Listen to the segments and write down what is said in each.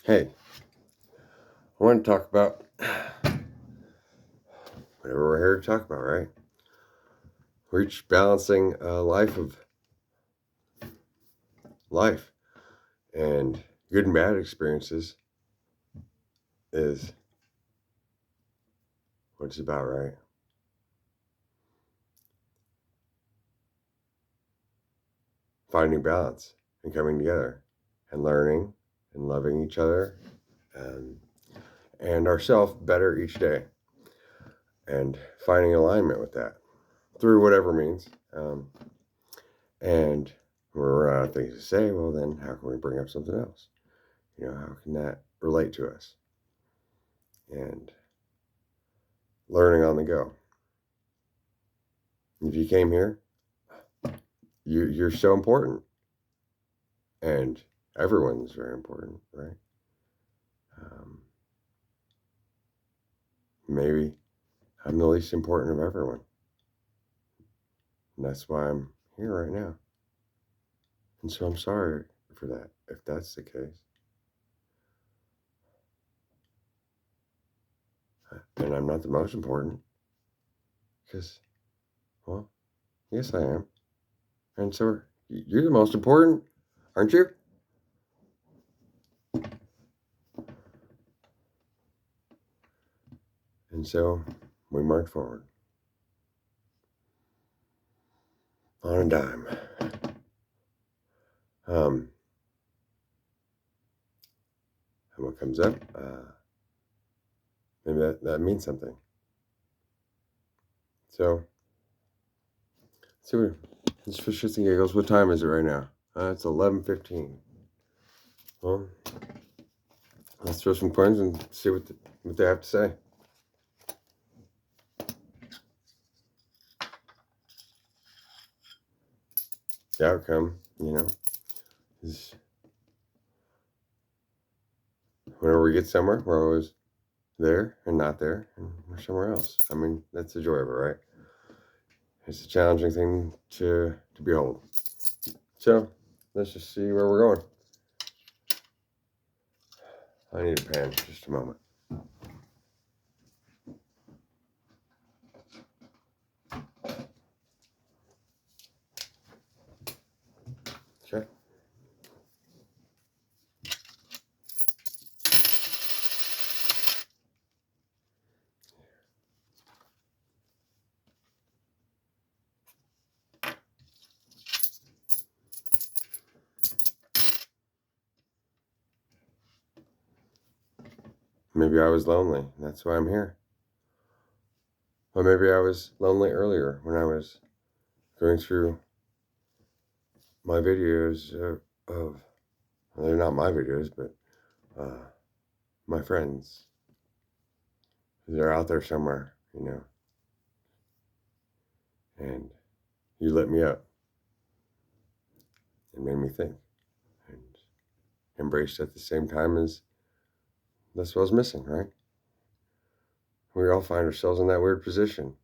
Hey, I want to talk about whatever we're here to talk about, right? We're each balancing a life, and good and bad experiences is what it's about, right? Finding balance and coming together and learning and loving each other and, and ourselves better each day and finding alignment with that through whatever means. And when we're out of things to say, well, then how can we bring up something else? How can that relate to us? And learning on the go. If you came here, you're so important, and everyone's very important, right? Maybe I'm the least important of everyone, and that's why I'm here right now. And so I'm sorry for that, if that's the case. And I'm not the most important, because, well, yes, I am. And so you're the most important, aren't you? And so we march forward on a dime. And what comes up, maybe that means something. So, just for shits and giggles, what time is it right now? It's 11:15. Well, let's throw some coins and see what they have to say. The outcome, is whenever we get somewhere, we're always there and not there, and we're somewhere else. I mean, that's the joy of it, right? It's a challenging thing to behold. So, let's just see where we're going. I need a pen, just a moment. Okay. Maybe I was lonely, and that's why I'm here. Or maybe I was lonely earlier when I was going through my videos of well, they're not my videos, but my friends. They're out there somewhere, and you lit me up and made me think and embraced at the same time as that's what I was missing, right? We all find ourselves in that weird position.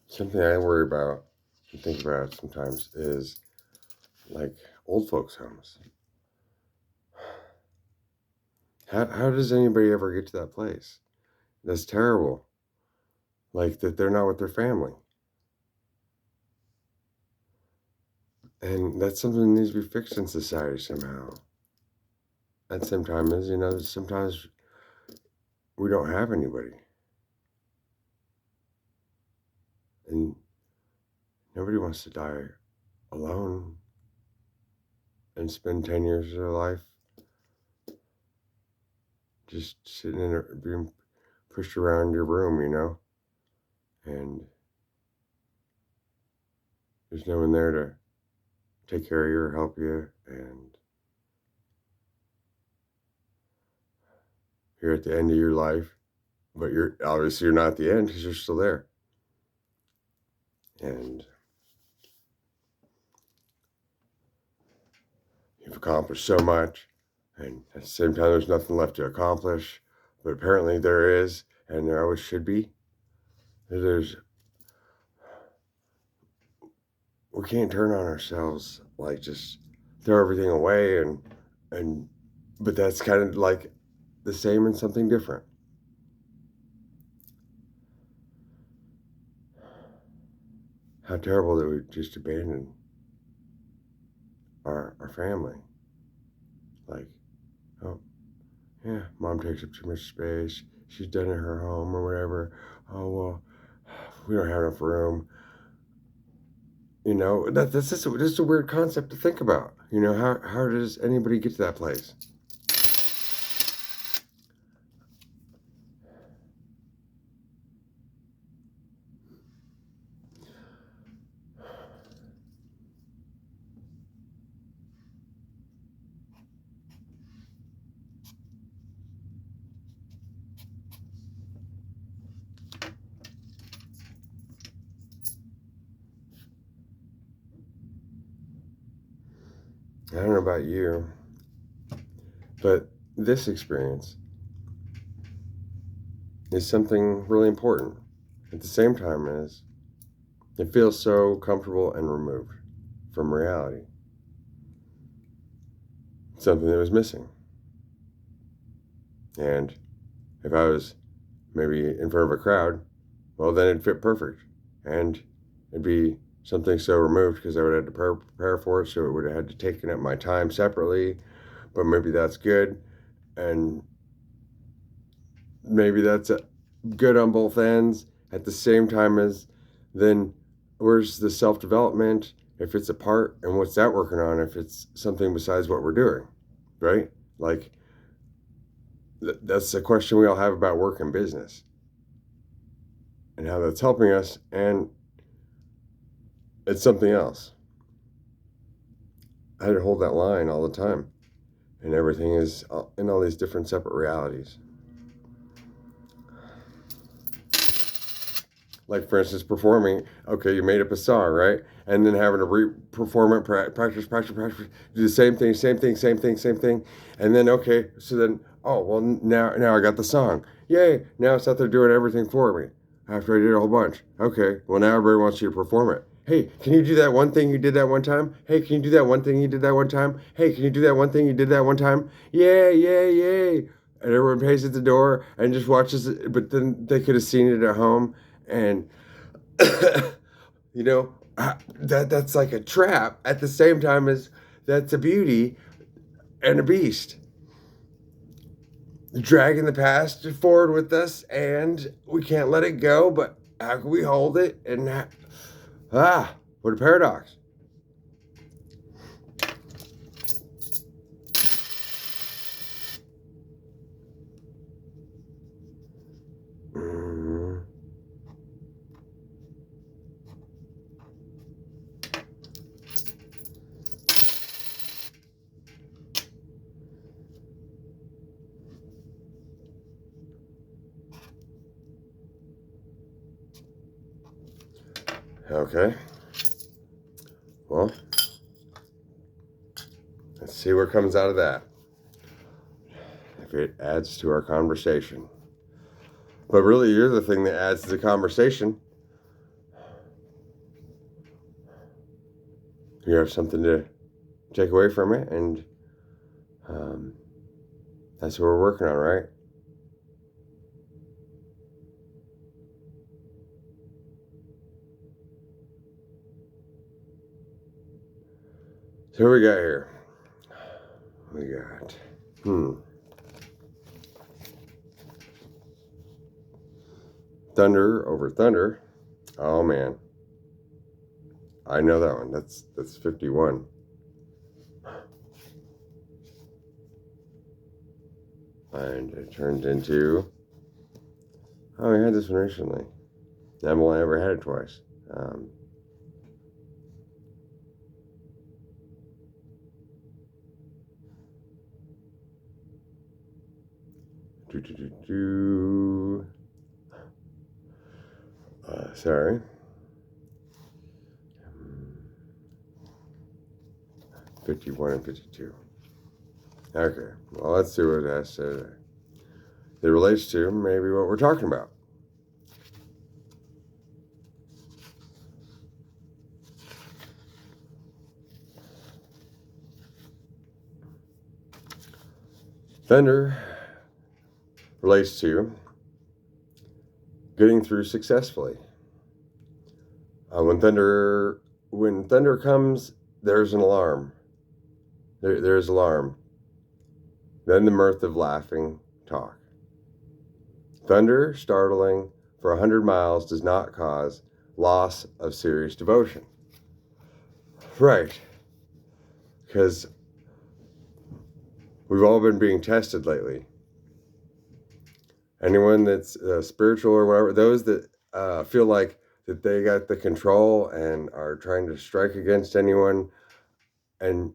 Something I worry about and think about sometimes is like old folks' homes. How does anybody ever get to that place? That's terrible. Like that they're not with their family. And that's something that needs to be fixed in society somehow. At the same time as, sometimes we don't have anybody. And nobody wants to die alone and spend 10 years of their life just sitting being pushed around your room, and there's no one there to take care of you or help you. And you're at the end of your life, but you're not at the end because you're still there. And you've accomplished so much, and at the same time, there's nothing left to accomplish. But apparently there is, and there always should be. We can't turn on ourselves, like just throw everything away, but that's kind of like the same and something different. How terrible that we just abandon our family. Like, oh, yeah, mom takes up too much space. She's done in her home or whatever. Oh, well, we don't have enough room. You know, that's just a weird concept to think about. You know, how does anybody get to that place? I don't know about you, but this experience is something really important. At the same time as it feels so comfortable and removed from reality. Something that was missing. And if I was maybe in front of a crowd, well, then it'd fit perfect. And it'd be something so removed because I would have to prepare for it, so it would have had to taken up my time separately. But maybe that's good. And maybe that's good on both ends. At the same time as then where's the self-development if it's a part, and what's that working on if it's something besides what we're doing, right? Like, that's the question we all have about work and business and how that's helping us, and it's something else. I had to hold that line all the time, and everything is in all these different separate realities. Like, for instance, performing. Okay, you made up a song, right? And then having to re-perform it, practice, do the same thing. And then, okay, so then, oh, well, now I got the song. Yay, now it's out there doing everything for me after I did a whole bunch. Okay, well, now everybody wants you to perform it. Hey, can you do that one thing you did that one time? Hey, can you do that one thing you did that one time? Hey, can you do that one thing you did that one time? Yay. And everyone pays at the door and just watches it, but then they could have seen it at home. And you know, that's like a trap at the same time as that's a beauty and a beast, dragging the past forward with us, and we can't let it go. But how can we hold it? And what a paradox. Mm. Okay, well, let's see what comes out of that, if it adds to our conversation. But really, you're the thing that adds to the conversation. You have something to take away from it, and that's what we're working on, right? So what we got here? We got Thunder over Thunder. Oh man, I know that one. That's 51. And it turned into, oh, we had this one recently. I've only ever had it twice. Sorry. 51 and 52. Okay, well, let's see what it has to say. It relates to maybe what we're talking about. Thunder relates to getting through successfully. When thunder comes, there's an alarm. There's alarm. Then the mirth of laughing talk. Thunder, startling for 100 miles, does not cause loss of serious devotion. Right. Because we've all been being tested lately. Anyone that's spiritual or whatever, those that feel like that they got the control and are trying to strike against anyone and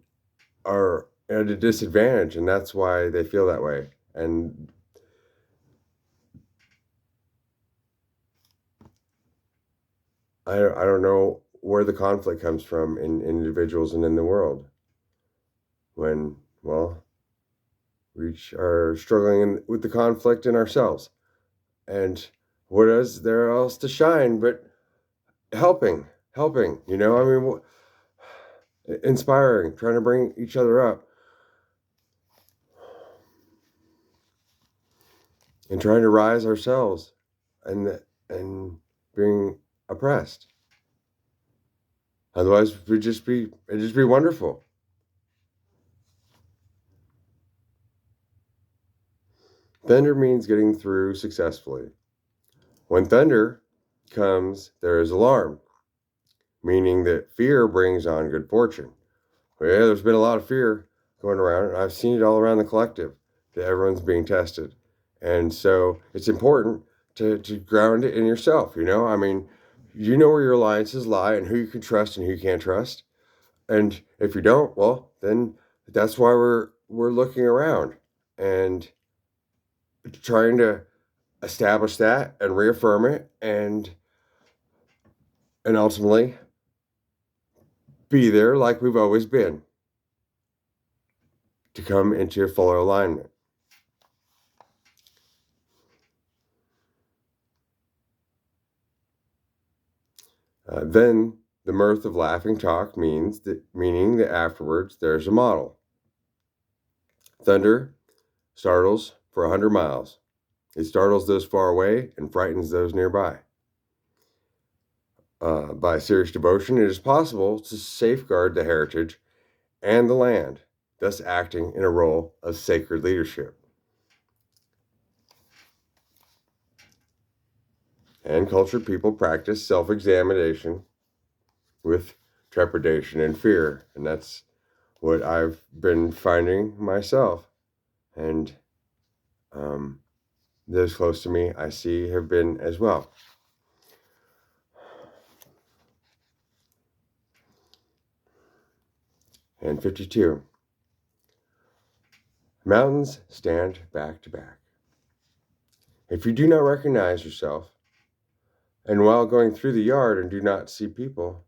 are at a disadvantage, and that's why they feel that way. And I don't know where the conflict comes from in individuals and in the world when, well, we are struggling with the conflict in ourselves. And what is there else to shine but helping, you know? I mean, inspiring, trying to bring each other up. And trying to rise ourselves and being oppressed. Otherwise, it'd just be wonderful. Thunder means getting through successfully. When thunder comes, there is alarm, meaning that fear brings on good fortune. Well, yeah, there's been a lot of fear going around, and I've seen it all around the collective, that everyone's being tested. And so it's important to ground it in yourself, you know? I mean, you know where your alliances lie and who you can trust and who you can't trust. And if you don't, well, then that's why we're looking around and trying to establish that and reaffirm it and ultimately be there like we've always been to come into fuller alignment. Then the mirth of laughing talk meaning that afterwards there's a model. Thunder startles for 100 miles. It startles those far away and frightens those nearby. By serious devotion, it is possible to safeguard the heritage and the land, thus acting in a role of sacred leadership. And cultured people practice self-examination with trepidation and fear, and that's what I've been finding myself. And those close to me, I see, have been as well. And 52. Mountains stand back to back. If you do not recognize yourself, and while going through the yard and do not see people,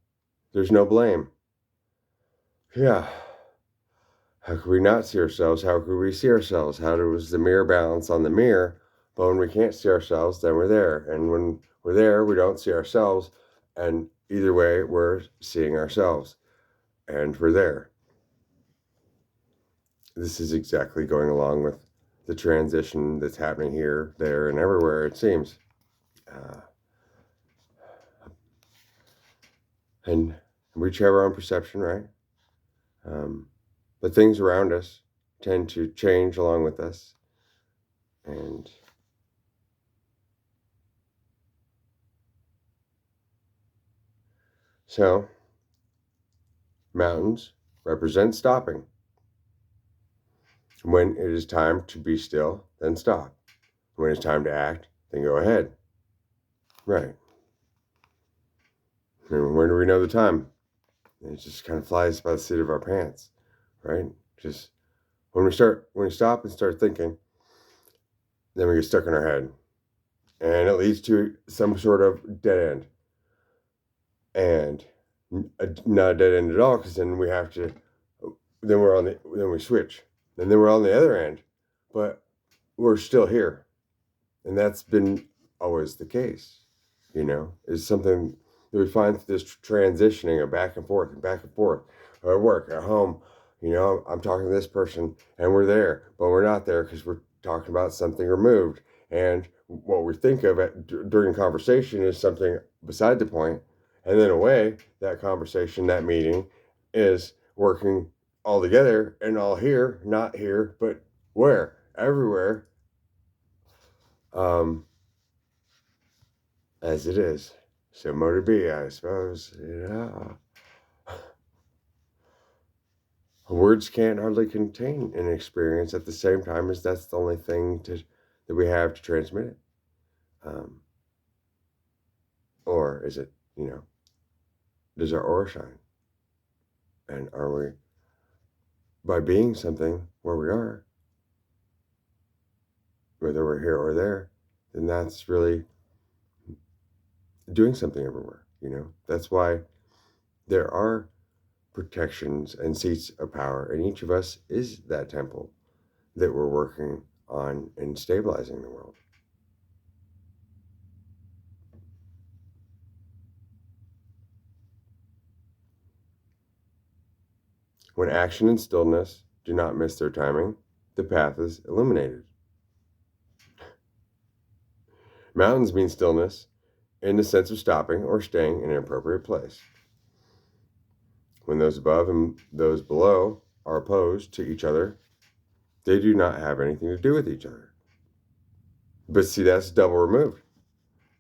there's no blame. Yeah. How could we not see ourselves? How could we see ourselves? How does the mirror balance on the mirror? But when we can't see ourselves, then we're there. And when we're there, we don't see ourselves. And either way, we're seeing ourselves. And we're there. This is exactly going along with the transition that's happening here, there, and everywhere, it seems. And we each have our own perception, right? But things around us tend to change along with us. And so, mountains represent stopping. When it is time to be still, then stop. When it's time to act, then go ahead. Right. And when do we know the time? It just kind of flies by the seat of our pants, right? Just when we stop and start thinking, then we get stuck in our head. And it leads to some sort of dead end. And not a dead end at all, because then we have to, then we switch. And then we're on the other end, but we're still here. And that's been always the case, is something that we find through this transitioning of back and forth, at work, at home. I'm talking to this person and we're there, but we're not there because we're talking about something removed. And what we think of during conversation is something beside the point. And then away, that conversation, that meeting is working all together and all here, not here, but where? Everywhere. As it is. Similar to be, I suppose. Words can't hardly contain an experience at the same time as that's the only thing that we have to transmit it. Or is it, does our aura shine? And are we, by being something where we are, whether we're here or there, then that's really doing something everywhere, That's why there are protections and seats of power, and each of us is that temple that we're working on in stabilizing the world. When action and stillness do not miss their timing, the path is illuminated. Mountains mean stillness in the sense of stopping or staying in an appropriate place. When those above and those below are opposed to each other, they do not have anything to do with each other. But see, that's double removed,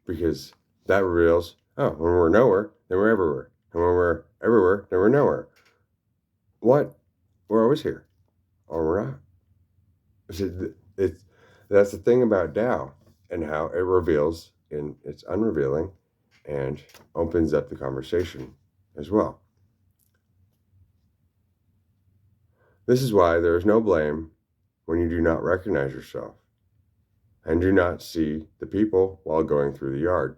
because that reveals, when we're nowhere, then we're everywhere. And when we're everywhere, then we're nowhere. What? We're always here. Or we're not. That's the thing about Tao, and how it reveals in its unrevealing and opens up the conversation as well. This is why there is no blame when you do not recognize yourself and do not see the people while going through the yard.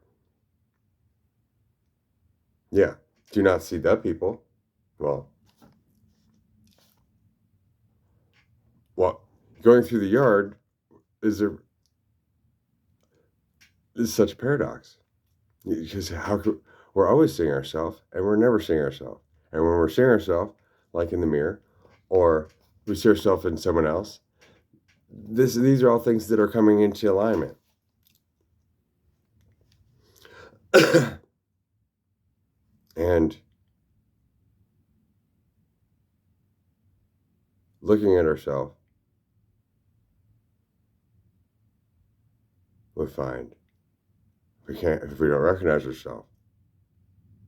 Yeah, do not see the people. Well, going through the yard is such a paradox, because we're always seeing ourselves and we're never seeing ourselves. And when we're seeing ourselves, like in the mirror, or we see ourselves in someone else, these are all things that are coming into alignment. And looking at ourselves, we find if we don't recognize ourselves,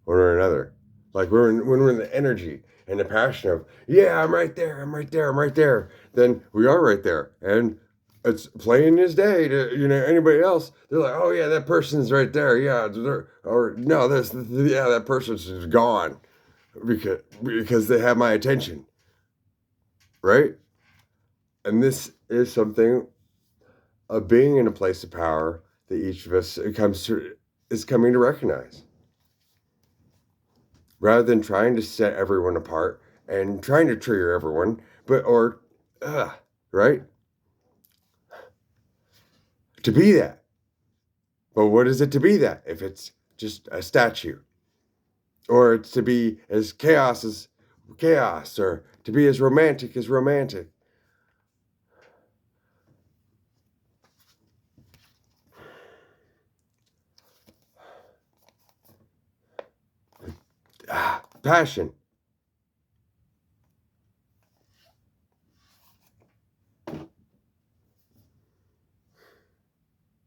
one or another, like when we're in the energy and the passion of, I'm right there, I'm right there, then we are right there. And it's plain as day to, anybody else. They're like, oh yeah, that person's right there. Yeah. Or no, that person's just gone because they have my attention. Right? And this is something of being in a place of power that each of us is coming to recognize. Rather than trying to set everyone apart and trying to trigger everyone, right? To be that. But what is it to be that if it's just a statue? Or it's to be as chaos as chaos, or to be as romantic as romantic. Passion.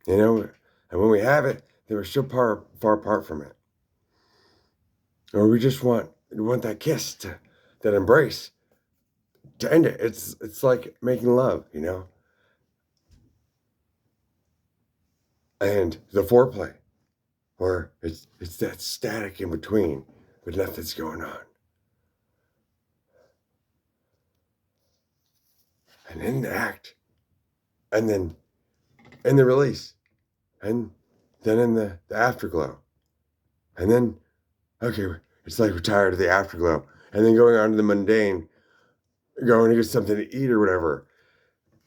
And when we have it, then we're so far apart from it. Or we just want that kiss, that embrace, to end it. It's like making love, And the foreplay, or it's that static in between, but nothing's going on. And then the act, and then and the release, and then in the afterglow, and then, okay, it's like we're tired of the afterglow, and then going on to the mundane, going to get something to eat or whatever.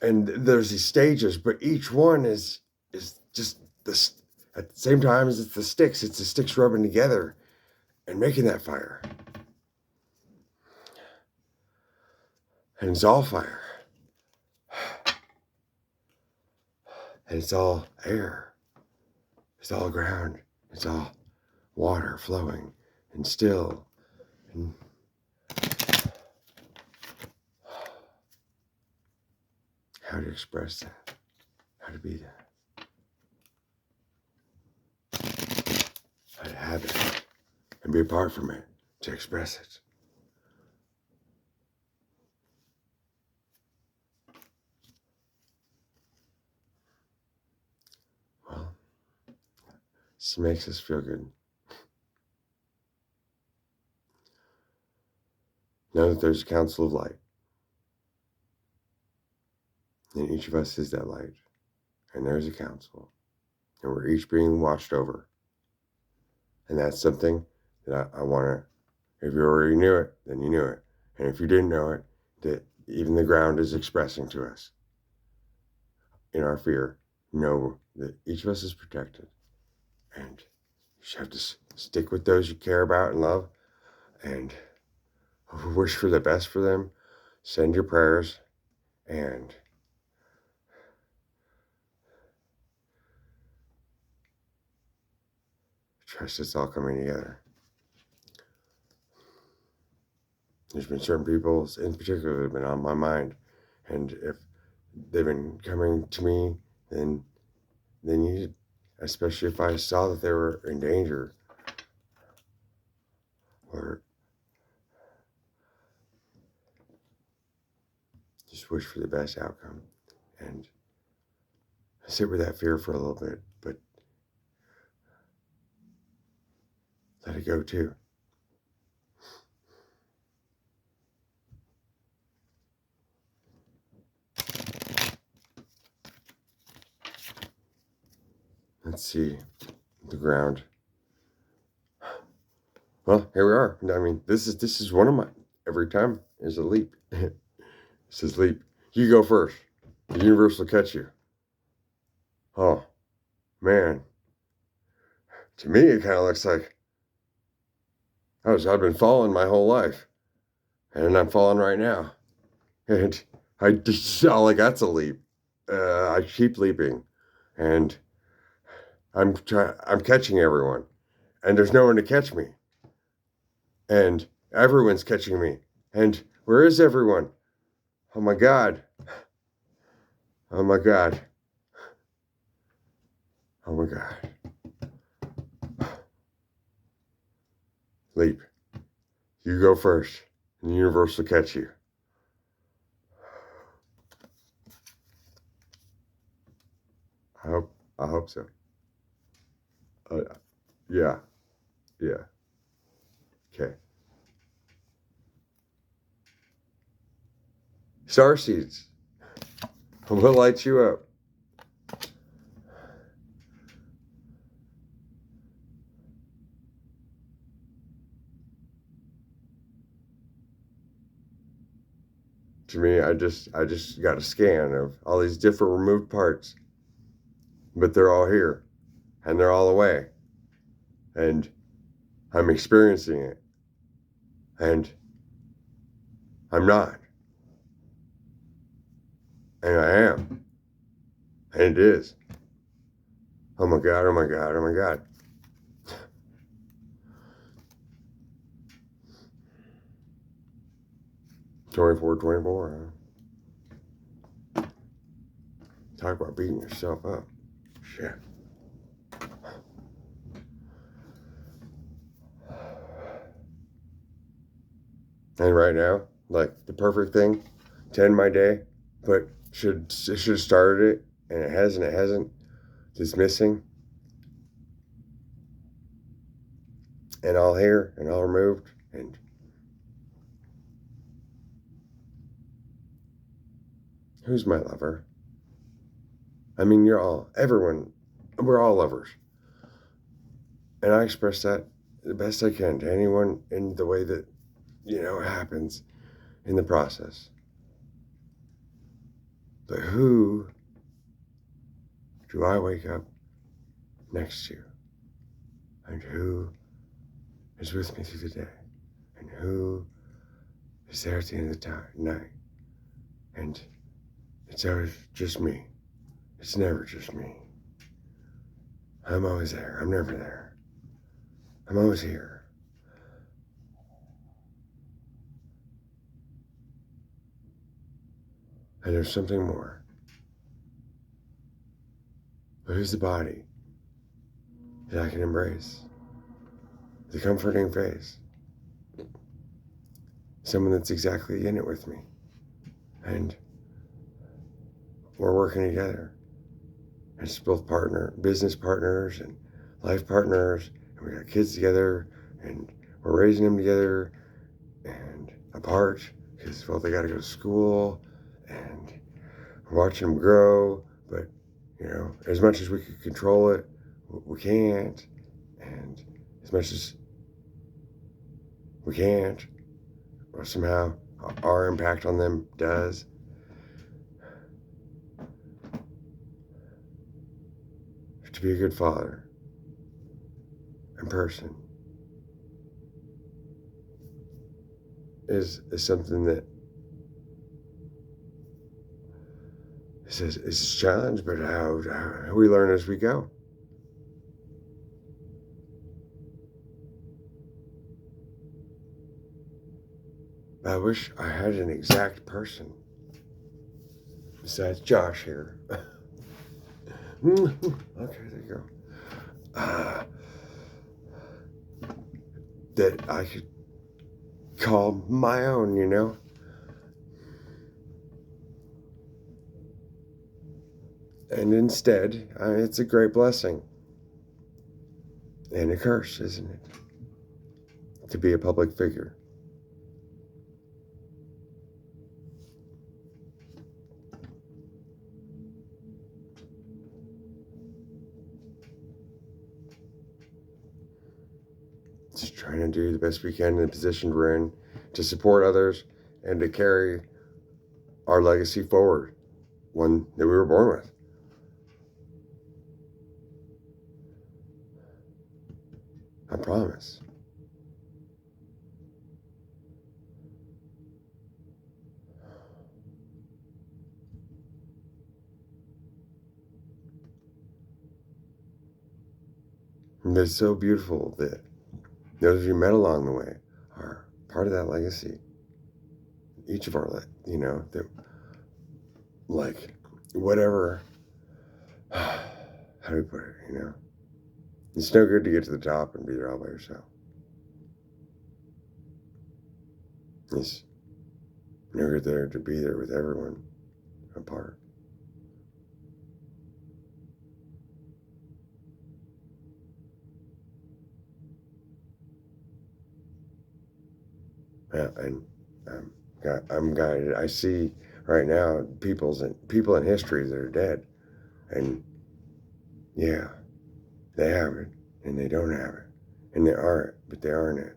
And there's these stages, but each one is just this at the same time as it's the sticks rubbing together and making that fire. And it's all fire. And it's all air. It's all ground. It's all water flowing and still. And how to express that. How to be that. How to have it. And be apart from it. To express it. Well, this makes us feel good. Know that there's a council of light. And each of us is that light. And there's a council. And we're each being watched over. And that's something that I want to, if you already knew it, then you knew it. And if you didn't know it, that even the ground is expressing to us in our fear, know that each of us is protected. And you just have to stick with those you care about and love and wish for the best for them. Send your prayers and trust it's all coming together. There's been certain people in particular that have been on my mind. And if they've been coming to me, then you, especially if I saw that they were in danger or just wish for the best outcome and sit with that fear for a little bit, but let it go too. Let's see the ground. Well, here we are. I mean, this is one of my, every time is a leap. It says leap. You go first. The universe will catch you. Oh, man. To me, it kind of looks like I've been falling my whole life. And I'm falling right now. And I just, all I got's a leap. I keep leaping. And I'm catching everyone. And there's no one to catch me. And everyone's catching me. And where is everyone? Oh my God. Oh my God. Oh my God. Leap. You go first, and the universe will catch you. I hope so. Yeah. Okay. Star seeds. What lights you up? To me, I just got a scan of all these different removed parts, but they're all here, and they're all away, and I'm experiencing it, and I'm not, and I am, and it is. Oh my God, oh my God, oh my God. 24, huh? Talk about beating yourself up. Shit. And right now, like the perfect thing to end my day, but it should have started it, and it hasn't. Just missing, and all here, and all removed, and who's my lover? I mean, everyone, we're all lovers. And I express that the best I can to anyone in the way that, happens in the process. But who do I wake up next to? And who is with me through the day? And who is there at the end of the night? And it's always just me. It's never just me. I'm always there. I'm never there. I'm always here. And there's something more. But who's the body that I can embrace? The comforting face. Someone that's exactly in it with me. And we're working together. It's both business partners and life partners. And we got kids together. And we're raising them together and apart. Because, well, they got to go to school. And we're watching them grow. But, as much as we could control it, we can't. And as much as we can't, or somehow our impact on them does. To be a good father and person is something that is a challenge, but how we learn as we go. I wish I had an exact person besides Josh here. Okay, there you go. That I could call my own, And instead, it's a great blessing and a curse, isn't it? To be a public figure. Just trying to do the best we can in the position we're in to support others and to carry our legacy forward, one that we were born with. I promise. And it's so beautiful that those you met along the way are part of that legacy. Each of our, that, like, whatever, how do we put it, It's no good to get to the top and be there all by yourself. It's no good there to be there with everyone apart. Yeah, and I'm guided. I see right now people in history that are dead, and yeah, they have it, and they don't have it, and they are it, but they aren't it.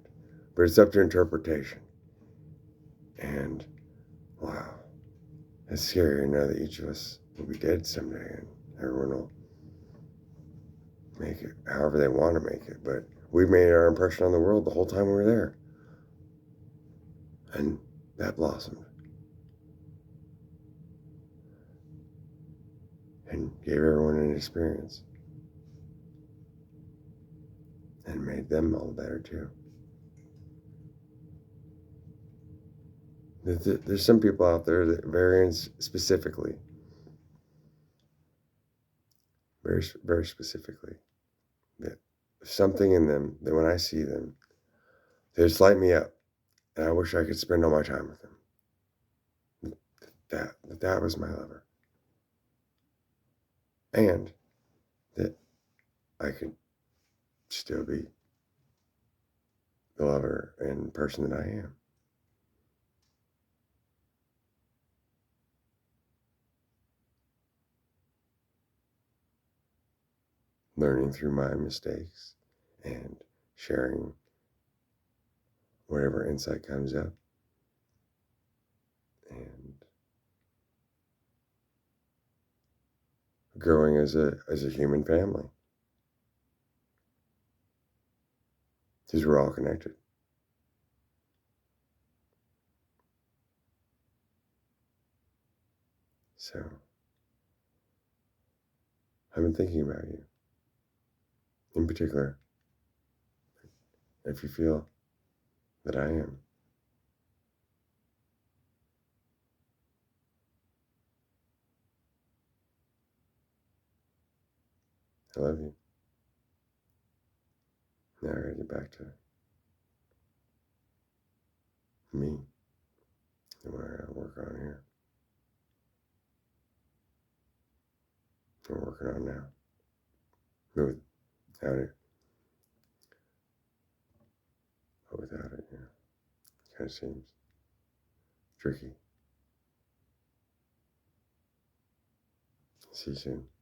But it's up to interpretation. And wow, it's scary to know that each of us will be dead someday, and everyone will make it however they want to make it. But we made our impression on the world the whole time we were there, and that blossomed and gave everyone an experience and made them all better too. There's some people out there that variants specifically, very, very specifically, that something in them that when I see them, they just light me up, and I wish I could spend all my time with them. That was my lover, and that I could still be the lover and person that I am. learning through my mistakes and sharing whatever insight comes up, and growing as a human family, because we're all connected. So I've been thinking about you. In particular, if you feel that I am, I love you. Now I gotta get back to me and what I gotta work on here. I'm working on now. Without it, but without it, kind of seems tricky. See you soon.